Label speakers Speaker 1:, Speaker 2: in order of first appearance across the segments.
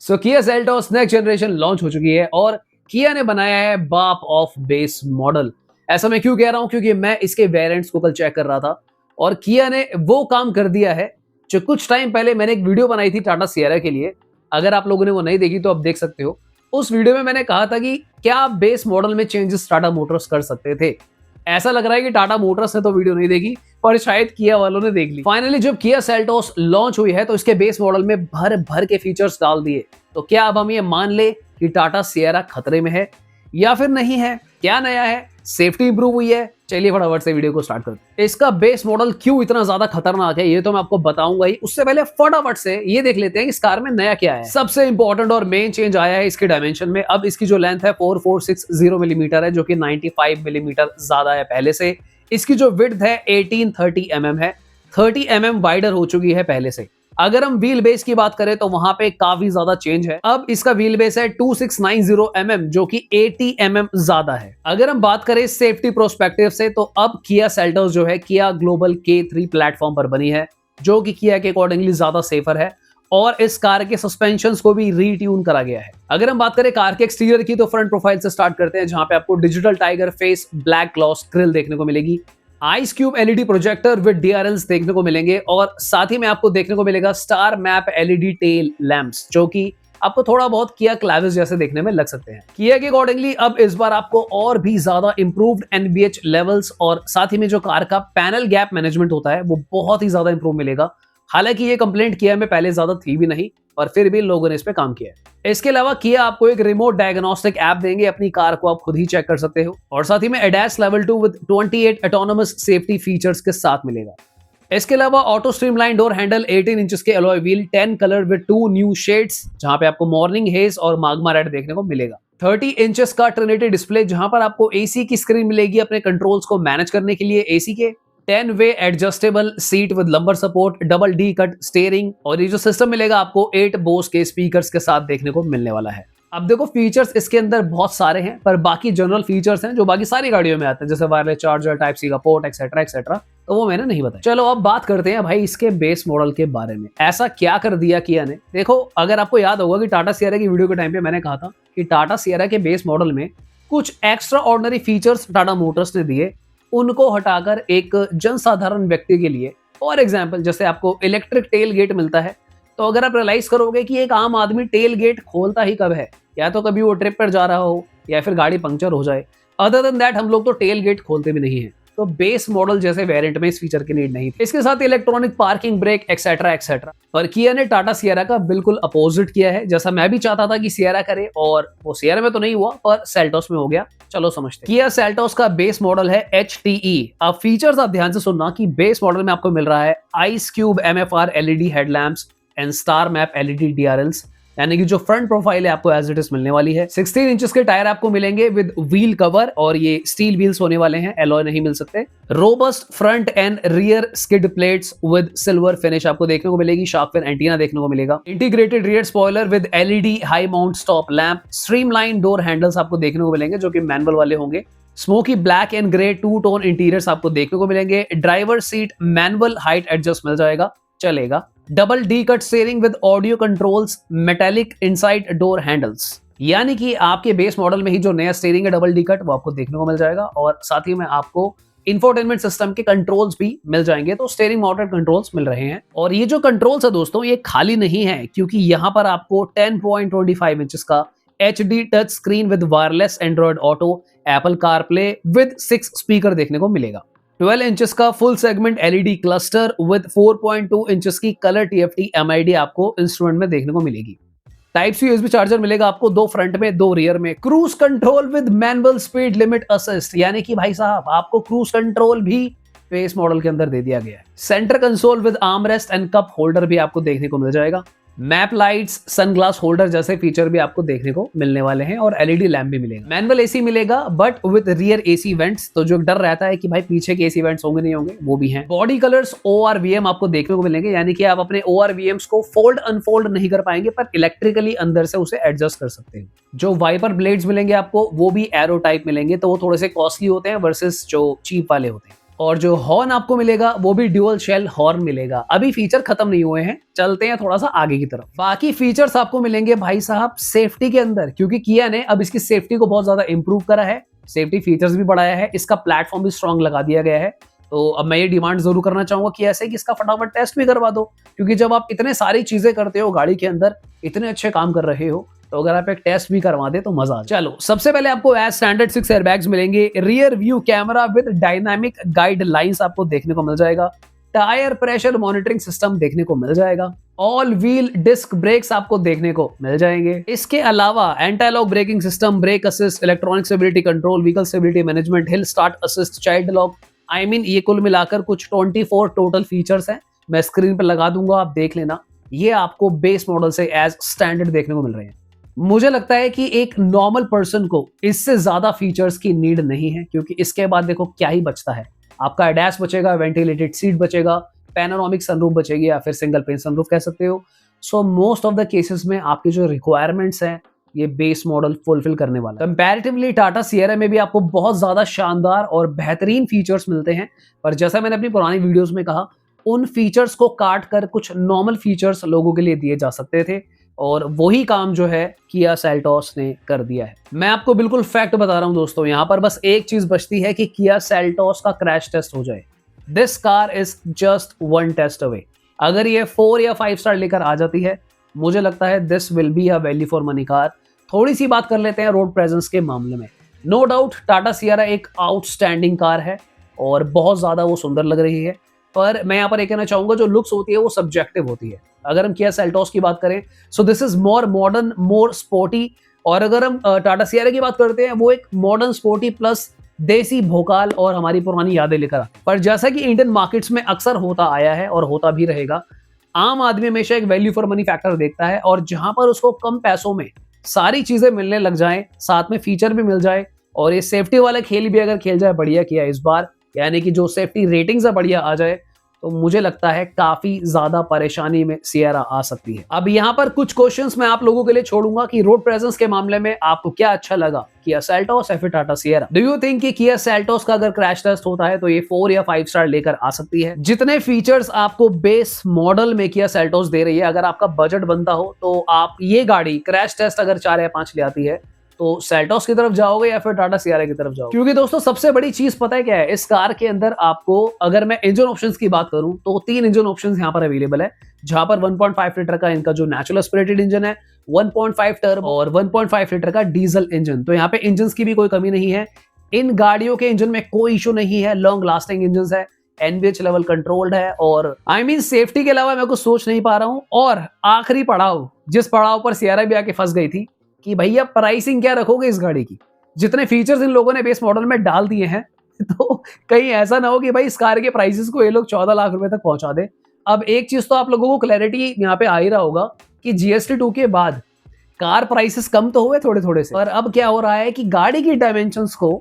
Speaker 1: सो Kia Seltos next generation launch हो चुकी है और किया ने बनाया है बाप ऑफ बेस मॉडल। ऐसा मैं क्यों कह रहा हूं? क्योंकि मैं इसके वेरिएंट्स को कल चेक कर रहा था और किया ने वो काम कर दिया है जो कुछ टाइम पहले मैंने एक वीडियो बनाई थी टाटा सियरा के लिए। अगर आप लोगों ने वो नहीं देखी तो आप देख सकते हो। उस वीडियो में मैंने कहा था कि क्या आप बेस मॉडल में चेंजेस टाटा मोटर्स कर सकते थे। ऐसा लग रहा है कि टाटा मोटर्स ने तो वीडियो नहीं देखी पर शायद किया वालों ने देख ली। फाइनली जब किया सेल्टोस लॉन्च हुई है तो इसके बेस मॉडल में भर भर के फीचर्स डाल दिए। तो क्या अब हम ये मान ले कि टाटा सियरा खतरे में है या फिर नहीं है? क्या नया है? सेफ्टी इंप्रूव हुई है? चलिए फटाफट से वीडियो को स्टार्ट करते हैं। इसका बेस मॉडल क्यों इतना ज्यादा खतरनाक है ये तो मैं आपको बताऊंगा ही। उससे पहले फटाफट से ये देख लेते हैं इस कार में नया क्या है। सबसे इंपॉर्टेंट और मेन चेंज आया है इसके डायमेंशन में। अब इसकी जो लेंथ है 4460 मिलीमीटर है जो कि 95 मिलीमीटर ज्यादा है पहले से। इसकी जो विड्थ है 1830 mm है, 30 mm वाइडर हो चुकी है पहले से। अगर हम व्हील बेस की बात करें तो वहां पे काफी ज्यादा चेंज है। अब इसका व्हील बेस है 2690 mm जो कि 80 mm ज्यादा है। अगर हम बात करें सेफ्टी प्रोस्पेक्टिव से तो अब किया सेल्टोस जो है किया ग्लोबल K3 प्लेटफॉर्म पर बनी है जो कि किया के अकॉर्डिंगली ज्यादा सेफर है और इस कार के सस्पेंशंस को भी रीट्यून करा गया है। अगर हम बात करें कार के एक्सटीरियर की तो फ्रंट प्रोफाइल से स्टार्ट करते हैं जहां पे आपको digital tiger face black gloss grill देखने को मिलेगी। Ice cube LED projector with DRLs देखने को मिलेंगे और साथ ही में आपको देखने को मिलेगा star map LED tail lamps जो कि आपको थोड़ा बहुत किया क्लाविस जैसे देखने में लग सकते हैं। किया के अकॉर्डिंगली अब इस बार आपको और भी ज्यादा इंप्रूव्ड एनबीएच लेवल्स और साथ ही में जो कार का पैनल गैप मैनेजमेंट होता है वो बहुत ही ज्यादा इंप्रूव मिलेगा। हालांकि ये कंप्लेंट किया में पहले ज्यादा थी भी नहीं पर फिर भी लोगों ने इस पे काम किया है। इसके अलावा किया आपको एक रिमोट डायग्नोस्टिक ऐप देंगे, अपनी कार को आप खुद ही चेक कर सकते हो और साथ ही में ADAS level 2 with 28 autonomous safety features के साथ मिलेगा। इसके अलावा auto streamline door handle, 18 inches के alloy wheel, 10 colour with 2 new shades जहां पे आपको मॉर्निंग हेज और माग्मा रेड देखने को मिलेगा। 30 इंचेस का ट्रिनिटी डिस्प्ले जहां पर आपको एसी की स्क्रीन मिलेगी अपने कंट्रोल्स को मैनेज करने के लिए एसी के। 10 वे adjustable seat with lumbar support, double D cut steering और ये जो सिस्टम मिलेगा आपको 8 बोस के स्पीकर्स के साथ देखने को मिलने वाला है। अब देखो फीचर्स इसके अंदर बहुत सारे हैं पर बाकी जनरल फीचर्स हैं जो बाकी सारी गाड़ियों में आते हैं जैसे वायरलेस चार्जर, टाइप सी का पोर्ट एक्सेट्रा एक्सेट्रा, तो वो मैंने नहीं बताया। चलो अब बात करते हैं भाई इसके बेस मॉडल के बारे में। ऐसा क्या कर दिया किया ने? देखो अगर आपको याद होगा कि टाटा सियरा की वीडियो के टाइम पे मैंने कहा था कि टाटा सियरा के बेस मॉडल में कुछ extra ordinary features Tata Motors ने दिए, उनको हटाकर एक जनसाधारण व्यक्ति के लिए फॉर एग्जाम्पल जैसे आपको इलेक्ट्रिक टेल गेट मिलता है तो अगर आप रियलाइज करोगे कि एक आम आदमी टेल गेट खोलता ही कब है, या तो कभी वो ट्रिप पर जा रहा हो या फिर गाड़ी पंक्चर हो जाए। अदर देन दैट हम लोग तो टेल गेट खोलते भी नहीं है। तो बेस मॉडल जैसे वेरिएंट में इस फीचर की नीड नहीं थी। इसके साथ electronic parking brake etcetera etcetera. पर किया ने टाटा सियरा का बिल्कुल अपोजिट किया है, जैसा मैं भी चाहता था कि सियरा करे और वो सियरा में तो नहीं हुआ पर सेल्टोस में हो गया। चलो समझते हैं। किया सेल्टोस का बेस मॉडल है HTE। अब फीचर्स आप ध्यान से सुनना कि बेस मॉडल में आपको मिल रहा है ice cube MFR LED headlamps and star map LED DRLs, यानी कि जो फ्रंट प्रोफाइल है आपको एज इट इज मिलने वाली है। 16 इंचेस के टायर आपको मिलेंगे विद व्हील कवर और ये स्टील व्हील्स होने वाले हैं, एलॉय नहीं मिल सकते। Robust front end rear skid plates with silver finish आपको देखने को मिलेगी। शार्क फिन एंटीना देखने को मिलेगा। Integrated rear spoiler with LED high mount stop lamp. Streamline door handles आपको देखने को मिलेंगे जो कि मैनुअल वाले होंगे। Smoky black and grey 2 tone interiors आपको देखने को मिलेंगे। Driver seat manual height adjust मिल जाएगा, चलेगा। Double D cut steering with audio controls, metallic inside door handles, यानी कि आपके बेस मॉडल में ही जो नया स्टीयरिंग है डबल डी कट वो आपको देखने को मिल जाएगा और साथ ही में आपको इंफोटेनमेंट सिस्टम के कंट्रोल्स भी मिल जाएंगे। तो स्टीयरिंग माउंटेड कंट्रोल्स मिल रहे हैं और ये जो कंट्रोल्स है दोस्तों ये खाली नहीं है क्योंकि यहाँ पर आपको 10.25 इंचेस का HD touch screen with wireless Android auto, Apple CarPlay with 6 speaker देखने को मिलेगा। 12 इंचेस का full segment LED cluster with 4.2 inches की कलर TFT MID आपको इंस्ट्रूमेंट में देखने को मिलेगी। टाइप सी USB चार्जर मिलेगा आपको 2 फ्रंट में 2 रियर में। Cruise control with manual speed limit assist, यानी कि भाई साहब आपको क्रूज कंट्रोल भी बेस मॉडल के अंदर दे दिया गया है। Centre console with arm rest and cup holder भी आपको देखने को मिल जाएगा। मैप लाइट्स, सनग्लास होल्डर जैसे फीचर भी आपको देखने को मिलने वाले हैं और एलईडी लैंप भी मिलेगा। मैनुअल एसी मिलेगा but with rear AC vents, तो जो डर रहता है कि भाई पीछे के एसी वेंट्स होंगे नहीं होंगे वो भी हैं। बॉडी कलर्स ORVM आपको देखने को मिलेंगे, यानी कि आप अपने ORVMs को फोल्ड अनफोल्ड नहीं कर पाएंगे पर इलेक्ट्रिकली अंदर से उसे एडजस्ट कर सकते हैं। जो वाइपर ब्लेड्स मिलेंगे आपको वो भी एरो टाइप मिलेंगे, तो वो थोड़े से कॉस्टली होते हैं वर्सेस जो चीप वाले होते हैं। और जो हॉर्न आपको मिलेगा वो भी ड्यूअल शेल हॉर्न मिलेगा। अभी फीचर खत्म नहीं हुए हैं, चलते हैं थोड़ा सा आगे की तरफ। बाकी फीचर्स आपको मिलेंगे भाई साहब सेफ्टी के अंदर, क्योंकि किया ने अब इसकी सेफ्टी को बहुत ज्यादा इंप्रूव करा है, सेफ्टी फीचर्स भी बढ़ाया है, इसका प्लेटफॉर्म भी स्ट्रांग लगा दिया गया है। तो अब मैं ये डिमांड जरूर करना चाहूंगा कि ऐसे कि इसका फटाफट टेस्ट भी करवा दो, क्योंकि जब आप इतने सारी चीजें करते हो गाड़ी के अंदर, इतने अच्छे काम कर रहे हो, तो अगर आप एक टेस्ट भी करवा दे तो मजा आ। चलो सबसे पहले आपको एज स्टैंडर्ड 6 एयरबैग्स मिलेंगे, rear view camera with dynamic guidelines आपको देखने को मिल जाएगा, टायर प्रेशर मॉनिटरिंग सिस्टम देखने को मिल जाएगा, ऑल व्हील डिस्क ब्रेक्स आपको देखने को मिल जाएंगे। इसके अलावा anti lock braking system, brake assist, electronic stability control, vehicle stability management, hill start assist, child lock, ये कुल मिलाकर कुछ 24 टोटल फीचर्स हैं। मैं स्क्रीन पर लगा दूंगा, आप देख लेना। ये आपको बेस मॉडल से एज स्टैंडर्ड देखने को मिल रहे हैं। मुझे लगता है कि एक नॉर्मल पर्सन को इससे ज्यादा फीचर्स की नीड नहीं है, क्योंकि इसके बाद देखो क्या ही बचता है। आपका एडैस बचेगा, वेंटिलेटेड सीट बचेगा, पैनोरामिक सनरूफ बचेगी, या फिर सिंगल पेन सनरूफ कह सकते हो। So most of the cases में आपकी जो रिक्वायरमेंट्स हैं ये बेस मॉडल फुलफिल करने वाला है। कंपैरेटिवली टाटा सिएरा में भी आपको बहुत ज्यादा शानदार और बेहतरीन फीचर्स मिलते हैं, पर जैसा मैंने अपनी पुरानी वीडियोस में कहा, उन फीचर्स को काट कर कुछ नॉर्मल फीचर्स लोगों के लिए दिए जा सकते थे, और वही काम जो है किया सेल्टोस ने कर दिया है। मैं आपको बिल्कुल फैक्ट बता रहा हूं दोस्तों, यहां पर बस एक चीज बचती है कि किया सेल्टोस का क्रैश टेस्ट हो जाए। This car is just 1 test away. अगर ये 4 या 5 स्टार लेकर आ जाती है, मुझे लगता है this will be a value for money car. थोड़ी सी बात कर लेते हैं रोड प्रेजेंस के मामले में। नो डाउट टाटा सिएरा एक आउटस्टैंडिंग कार है और बहुत ज्यादा वो सुंदर लग रही है, पर मैं यहाँ पर एक कहना चाहूंगा, जो लुक्स होती है वो सब्जेक्टिव होती है। अगर हम किया सेल्टोस की बात करें, so this is more modern, more sporty, और अगर हम टाटा सिएरा की बात करते हैं, वो एक मॉडर्न स्पोर्टी प्लस देसी भोकाल और हमारी पुरानी यादें लेकर आता। पर जैसा कि इंडियन मार्केट्स में अक्सर होता आया है और होता भी रहेगा, आम आदमी हमेशा एक वैल्यू फॉर मनी फैक्टर देखता है, और जहां पर उसको कम पैसों में सारी चीजें मिलने लग जाएं, साथ में फीचर भी मिल जाए, और ये सेफ्टी वाला खेल भी अगर खेल जाए बढ़िया किया इस बार, यानी कि जो सेफ्टी रेटिंग्स है बढ़िया आ जाए, तो मुझे लगता है काफी ज्यादा परेशानी में सिएरा आ सकती है। अब यहाँ पर कुछ क्वेश्चंस मैं आप लोगों के लिए छोड़ूंगा कि रोड प्रेजेंस के मामले में आपको क्या अच्छा लगा, किया सेल्टोस या फिर Tata Sierra. Do you think कि किया सेल्टोस का अगर क्रैश टेस्ट होता है तो ये 4 या 5 स्टार लेकर आ सकती है? जितने फीचर्स आपको बेस मॉडल में किया सेल्टोस दे रही है, अगर आपका बजट बनता हो तो आप ये गाड़ी क्रैश टेस्ट अगर 4 या 5 ले आती है, तो सेल्टोस की तरफ जाओगे या फिर टाटा सिएरा की तरफ जाओगे? क्योंकि दोस्तों सबसे बड़ी चीज पता है क्या है, इस कार के अंदर आपको, अगर मैं इंजन ऑप्शंस की बात करूं तो 3 इंजन ऑप्शंस यहां पर अवेलेबल है, जहां पर 1.5 लीटर का इनका जो नेचुरल एस्पिरेटेड इंजन है, 1.5 टर्बो और 1.5 लीटर का डीजल इंजन। तो यहाँ पे इंजन की भी कोई कमी नहीं है, इन गाड़ियों के इंजन में कोई इशू नहीं है, लॉन्ग लास्टिंग इंजन है, एनबीएच लेवल कंट्रोल्ड है, और सेफ्टी के अलावा मैं कुछ सोच नहीं पा रहा हूं। और आखिरी पड़ाव, जिस पड़ाव पर सिएरा भी आके फंस गई थी, कि भैया प्राइसिंग क्या रखोगे इस गाड़ी की? जितने फीचर्स इन लोगों ने बेस मॉडल में डाल दिए हैं, तो कहीं ऐसा ना हो कि भाई इस कार के प्राइसेस को ये लोग 14 लाख रुपए तक पहुंचा दे। अब एक चीज तो आप लोगों को क्लैरिटी यहाँ पे आ ही रहा होगा कि जीएसटी 2 के बाद कार प्राइसेस कम तो हुए थोड़े थोड़े से, और अब क्या हो रहा है कि गाड़ी की डायमेंशंस को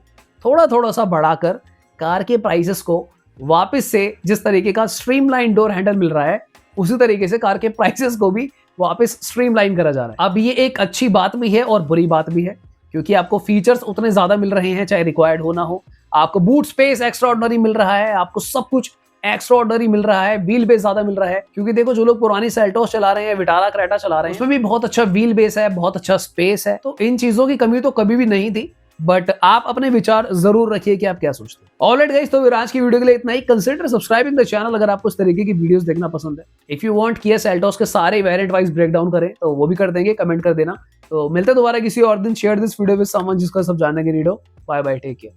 Speaker 1: थोड़ा थोड़ा सा बढ़ाकर कार के प्राइसेस को वापस से, जिस तरीके का स्ट्रीमलाइन डोर हैंडल मिल रहा है, उसी तरीके से कार के प्राइसेस को भी वापस स्ट्रीमलाइन करा जा रहा है। अब ये एक अच्छी बात भी है और बुरी बात भी है, क्योंकि आपको फीचर्स उतने ज्यादा मिल रहे हैं चाहे रिक्वायर्ड हो ना हो, आपको बूट स्पेस एक्स्ट्राऑर्डिनरी मिल रहा है, आपको सब कुछ एक्स्ट्राऑर्डिनरी मिल रहा है, व्हील बेस ज्यादा मिल रहा है। क्योंकि देखो जो लोग पुरानी सेल्टोस चला रहे हैं, विटारा क्रेटा चला रहे हैं, उसमें भी बहुत अच्छा व्हील बेस है, बहुत अच्छा स्पेस है, तो इन चीजों की कमी तो कभी भी नहीं थी। बट आप अपने विचार जरूर रखिए कि आप क्या सोचते हैं। ऑलराइट गाइस, तो आज की वीडियो के लिए इतना ही। कंसीडर सब्सक्राइबिंग द चैनल अगर आपको इस तरीके की वीडियोस देखना पसंद है। If you want Kia Seltos के सारे वेरिएंट वाइज ब्रेक डाउन करें तो वो भी कर देंगे, कमेंट कर देना। तो मिलते हैं दोबारा किसी और दिन। Share this video with someone जिसको सब जानने की नीड हो। Bye bye, take care.